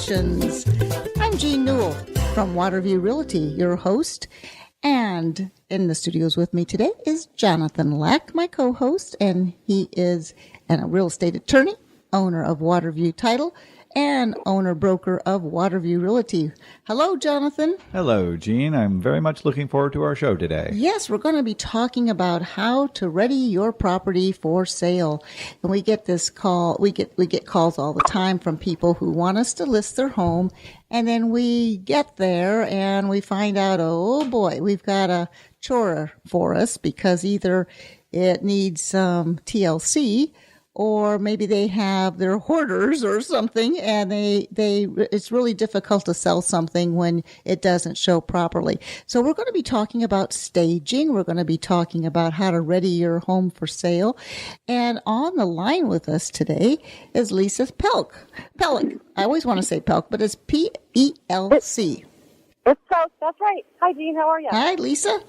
Congratulations! I'm Jean Newell from Waterview Realty, your host. And in the studios with me today is Jonathan Lack, my co-host, and he is a real estate attorney, owner of Waterview Title, and owner-broker of Waterview Realty. Hello, Jonathan. Hello, Jean. I'm very much looking forward to our show today. Yes, we're going to be talking about how to ready your property for sale. And we get this call, we get calls all the time from people who want us to list their home, and then we get there and we find out, oh boy, we've got a chore for us because either it needs some TLC, or maybe they have their hoarders or something, and it's really difficult to sell something when it doesn't show properly. So we're going to be talking about staging. We're going to be talking about how to ready your home for sale. And on the line with us today is Lisa Pelc. Pelc. I always want to say Pelc, but it's Pelc. It's Pelc. That's right. Hi, Jean. How are you? Hi, Lisa.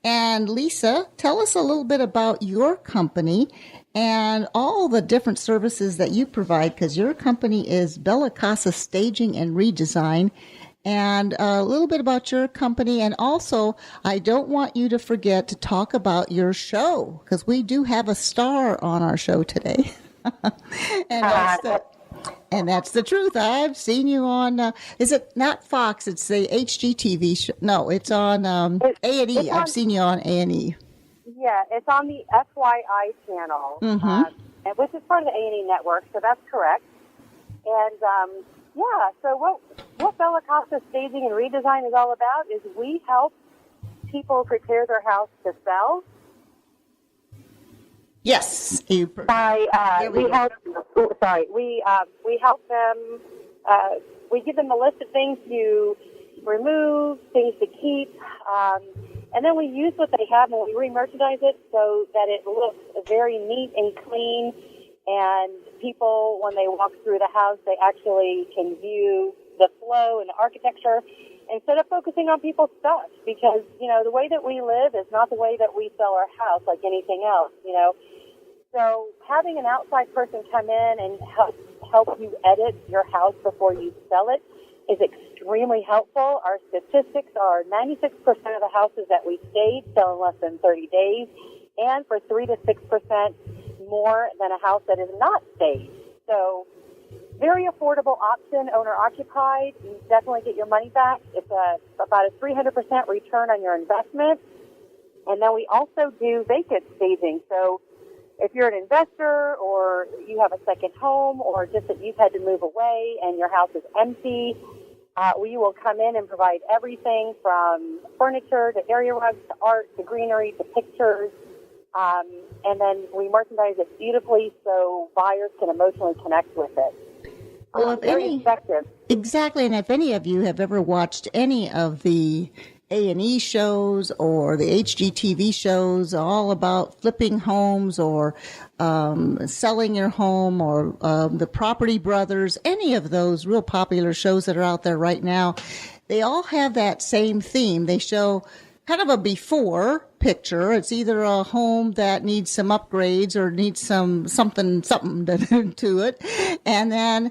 And Lisa, tell us a little bit about your company and all the different services that you provide, because your company is Casa Staging and Redesign. And a little bit about your company. And also, I don't want you to forget to talk about your show, because we do have a star on our show today. And that's the truth. I've seen you on, is it not Fox? It's the HGTV show. No, it's on A&E. I've seen you on A&E. Yeah, it's on the FYI channel, which is part of the A&E network, so that's correct. And, so what Casa Staging and Redesign is all about is we help people prepare their house to sell. Yes. We help them, we give them a list of things to remove, things to keep, and then we use what they have and we re-merchandise it so that it looks very neat and clean, and people, when they walk through the house, they actually can view the flow and the architecture instead of focusing on people's stuff, because, the way that we live is not the way that we sell our house like anything else, So having an outside person come in and help you edit your house before you sell it is extremely helpful. Our statistics are 96% of the houses that we stage sell in less than 30 days, and for 3 to 6% more than a house that is not staged. So very affordable option, owner-occupied. You definitely get your money back. It's about a 300% return on your investment. And then we also do vacant staging. So if you're an investor or you have a second home or just that you've had to move away and your house is empty, we will come in and provide everything from furniture to area rugs to art to greenery to pictures. And then we merchandise it beautifully so buyers can emotionally connect with it. Well, very effective. Exactly. And if any of you have ever watched any of the A&E shows or the HGTV shows all about flipping homes or selling your home or the Property Brothers, any of those real popular shows that are out there right now, they all have that same theme. They show kind of a before picture. It's either a home that needs some upgrades or needs something to it. And then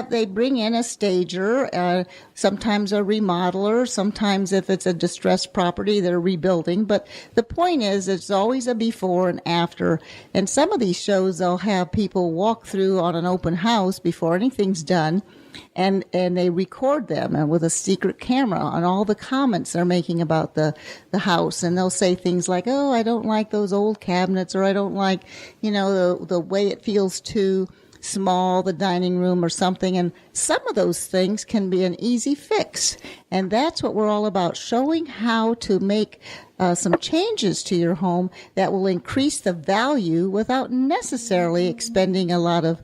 they bring in a stager, sometimes a remodeler, sometimes if it's a distressed property, they're rebuilding. But the point is, it's always a before and after. And some of these shows, they'll have people walk through on an open house before anything's done, and they record them and with a secret camera on all the comments they're making about the house. And they'll say things like, oh, I don't like those old cabinets, or I don't like, the way it feels too small, the dining room or something. And some of those things can be an easy fix. And that's what we're all about, showing how to make some changes to your home that will increase the value without necessarily expending a lot of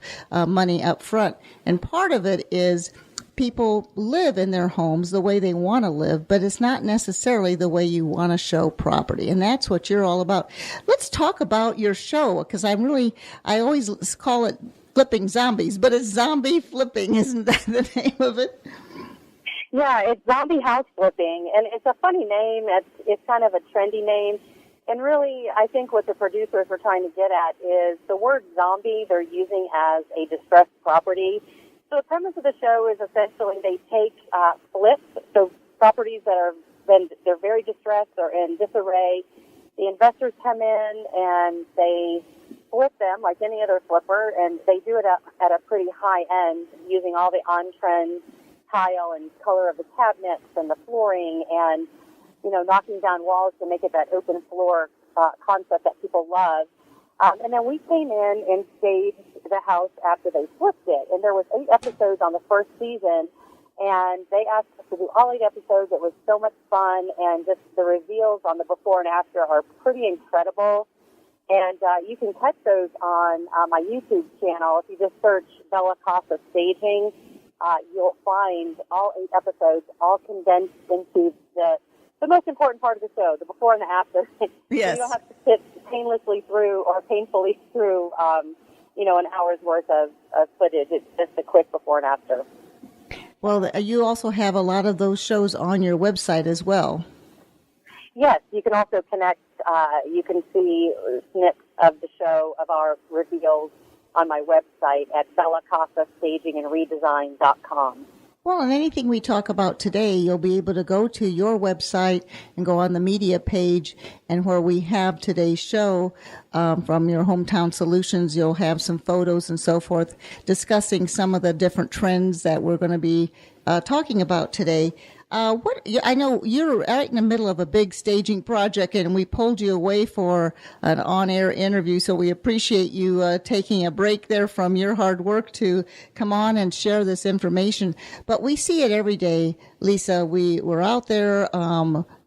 money up front. And part of it is people live in their homes the way they want to live, but it's not necessarily the way you want to show property. And that's what you're all about. Let's talk about your show, because I always call it Flipping Zombies, but it's zombie flipping, isn't that the name of it? Yeah, it's zombie house flipping, and it's a funny name. It's kind of a trendy name. And really, I think what the producers were trying to get at is the word zombie they're using as a distressed property. So the premise of the show is essentially they take flips, so properties that they're very distressed or in disarray. The investors come in and they flip them like any other flipper, and they do it at a pretty high end using all the on-trend tile and color of the cabinets and the flooring and, knocking down walls to make it that open floor concept that people love. And then we came in and staged the house after they flipped it. And there was 8 episodes on the first season, and they asked us to do all 8 episodes. It was so much fun, and just the reveals on the before and after are pretty incredible. And you can catch those on my YouTube channel. If you just search Bella Casa Staging, you'll find all 8 episodes all condensed into the most important part of the show, the before and the after. Yes. You don't have to sit painfully through an hour's worth of footage. It's just a quick before and after. Well, you also have a lot of those shows on your website as well. Yes, you can also connect. You can see snips of the show, of our reveals on my website at bellacasastagingandredesign.com. Well, and anything we talk about today, you'll be able to go to your website and go on the media page, and where we have today's show from your Hometown Solutions, you'll have some photos and so forth discussing some of the different trends that we're going to be talking about today. I know you're right in the middle of a big staging project, and we pulled you away for an on-air interview, so we appreciate you taking a break there from your hard work to come on and share this information. But we see it every day, Lisa. We're out there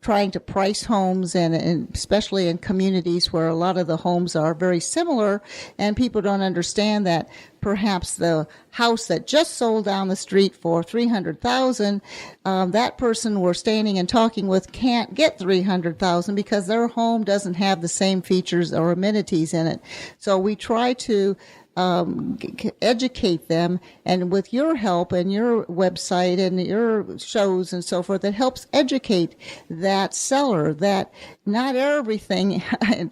trying to price homes, and especially in communities where a lot of the homes are very similar, and people don't understand that perhaps the house that just sold down the street for $300,000, that person we're standing and talking with can't get $300,000 because their home doesn't have the same features or amenities in it. So we try to educate them, and with your help and your website and your shows and so forth, it helps educate that seller that not everything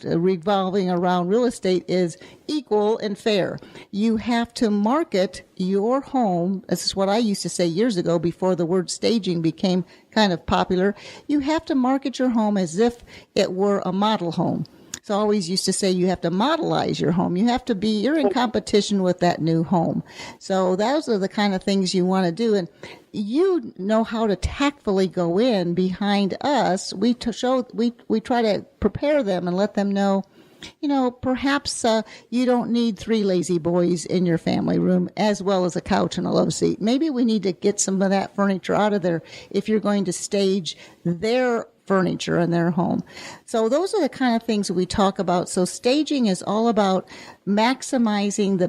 revolving around real estate is equal and fair. You have to market your home. This is what I used to say years ago before the word staging became kind of popular. You have to market your home as if it were a model home. So I always used to say you have to modelize your home. You're in competition with that new home. So those are the kind of things you want to do. And you know how to tactfully go in behind us. We try to prepare them and let them know, perhaps you don't need 3 lazy boys in your family room as well as a couch and a love seat. Maybe we need to get some of that furniture out of there if you're going to stage their furniture in their home. So those are the kind of things that we talk about. So staging is all about maximizing the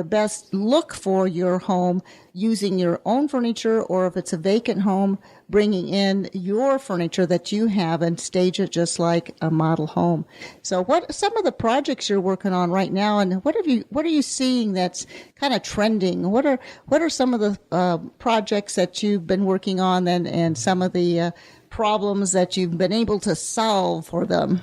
best look for your home using your own furniture, or if it's a vacant home, bringing in your furniture that you have and stage it just like a model home. So what some of the projects you're working on right now, and what are you seeing that's kind of trending? What are some of the projects that you've been working on and some of the problems that you've been able to solve for them?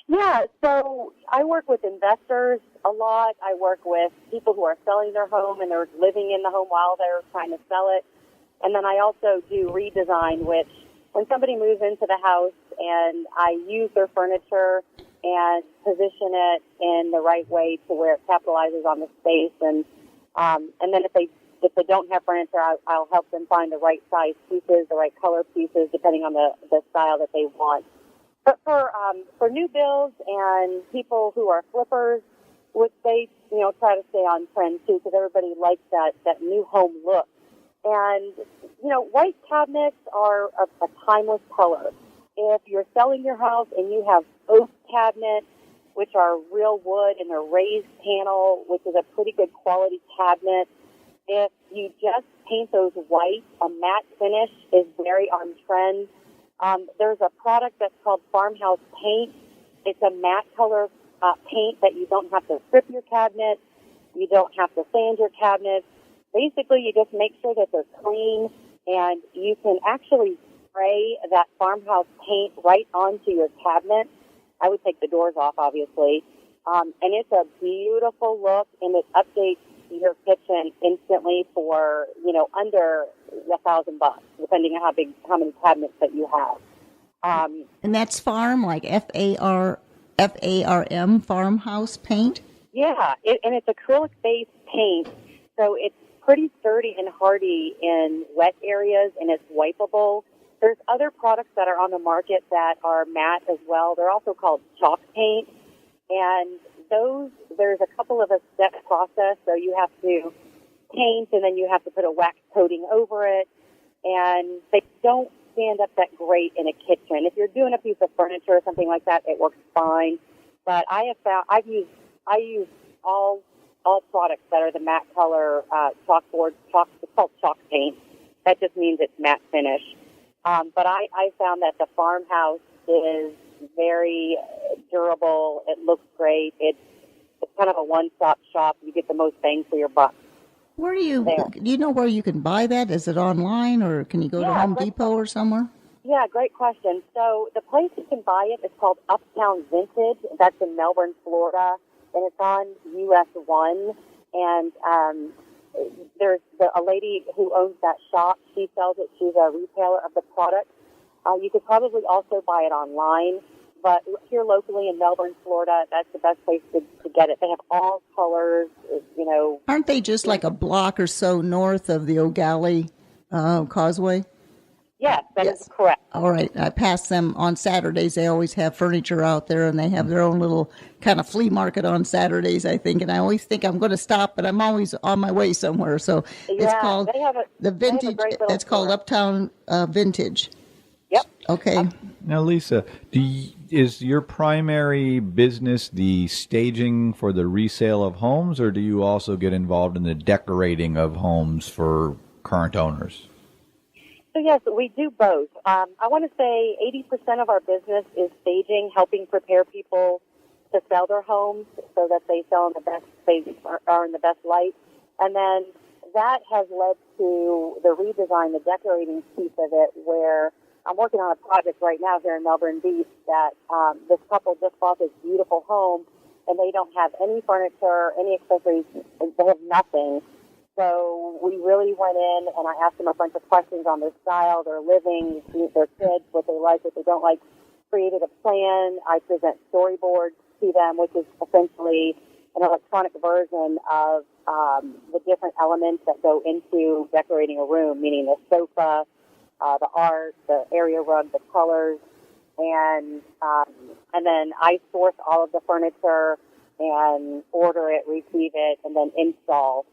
Yeah, so I work with investors a lot. I work with people who are selling their home and they're living in the home while they're trying to sell it. And then I also do redesign, which when somebody moves into the house and I use their furniture and position it in the right way to where it capitalizes on the space. And then if they don't have furniture, I'll help them find the right size pieces, the right color pieces, depending on the style that they want. But for new builds and people who are flippers, which they try to stay on trend too, because everybody likes that new home look. And white cabinets are a timeless color. If you're selling your house and you have oak cabinets, which are real wood and they're raised panel, which is a pretty good quality cabinet, if you just paint those white, a matte finish is very on trend. There's a product that's called Farmhouse Paint. It's a matte color paint that you don't have to strip your cabinet. You don't have to sand your cabinets. Basically, you just make sure that they're clean, and you can actually spray that farmhouse paint right onto your cabinet. I would take the doors off, obviously. And it's a beautiful look, and it updates your kitchen instantly for, under $1,000, depending on how many cabinets that you have. And that's farm, like FARM, farmhouse paint? Yeah, and it's acrylic-based paint, so it's pretty sturdy and hardy in wet areas, and it's wipeable. There's other products that are on the market that are matte as well. They're also called chalk paint, and there's a couple of a step process. So you have to paint, and then you have to put a wax coating over it, and they don't stand up that great in a kitchen. If you're doing a piece of furniture or something like that, it works fine. But I use all products that are the matte color chalkboard. It's called chalk paint. That just means it's matte finish. But I found that the farmhouse is very durable. It looks great. It's kind of a one-stop shop. You get the most bang for your buck. Do you know where you can buy that? Is it online, or can you go to Home Depot or somewhere? Yeah, great question. So the place you can buy it is called Uptown Vintage. That's in Melbourne, Florida, and it's on US 1. And there's a lady who owns that shop. She sells it. She's a retailer of the product. You could probably also buy it online. But here locally in Melbourne, Florida, that's the best place to get it. They have all colors, Aren't they just like a block or so north of the O'Galley Causeway? Yes, that is correct. All right. I pass them on Saturdays. They always have furniture out there, and they have their own little kind of flea market on Saturdays, I think. And I always think I'm going to stop, but I'm always on my way somewhere. So it's called the Vintage. It's called Uptown Vintage. Yep. Okay. Now, Lisa, is your primary business the staging for the resale of homes, or do you also get involved in the decorating of homes for current owners? So, yes, we do both. I want to say 80% of our business is staging, helping prepare people to sell their homes so that they sell in the best space or in the best light. And then that has led to the redesign, the decorating piece of it, where I'm working on a project right now here in Melbourne Beach that this couple just bought this beautiful home, and they don't have any furniture, any accessories. They have nothing. So we really went in, and I asked them a bunch of questions on their style, their living, their kids, what they like, what they don't like, created a plan. I present storyboards to them, which is essentially an electronic version of the different elements that go into decorating a room, meaning the sofa, the art, the area rug, the colors, and then I source all of the furniture and order it, receive it, and then install.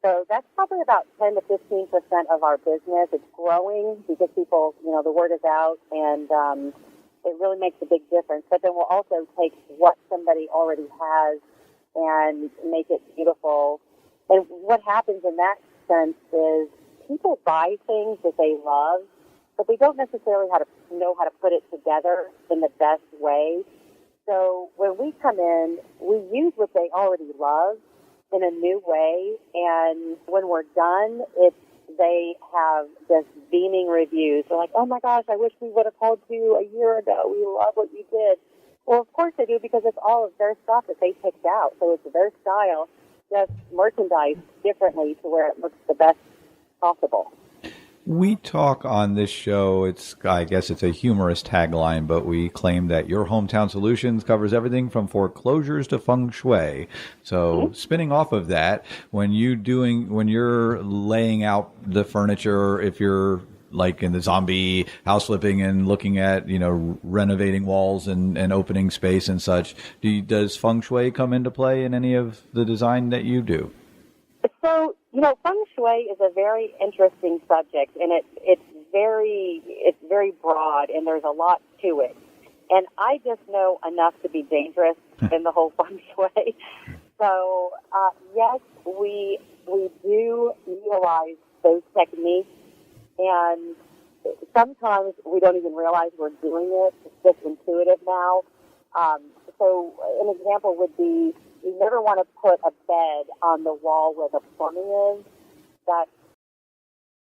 So that's probably about 10 to 15% of our business. It's growing because people, the word is out, and it really makes a big difference. But then we'll also take what somebody already has and make it beautiful. And what happens in that sense is people buy things that they love, but they don't necessarily know how to put it together in the best way. So when we come in, we use what they already love in a new way, and when we're done, they have just beaming reviews. They're like, "Oh my gosh, I wish we would have called you a year ago. We love what you did." Well, of course they do, because it's all of their stuff that they picked out. So it's their style, just merchandised differently to where it looks the best possible. We talk on this show, I guess it's a humorous tagline, but we claim that your hometown solutions covers everything from foreclosures to feng shui. So spinning off of that, when you're laying out the furniture, if you're like in the zombie house flipping and looking at, renovating walls and opening space and such, does feng shui come into play in any of the design that you do? So, feng shui is a very interesting subject, and it's very broad, and there's a lot to it. And I just know enough to be dangerous in the whole feng shui. So, yes, we do utilize those techniques, and sometimes we don't even realize we're doing it. It's just intuitive now. So an example would be, you never want to put a bed on the wall where the plumbing is. That's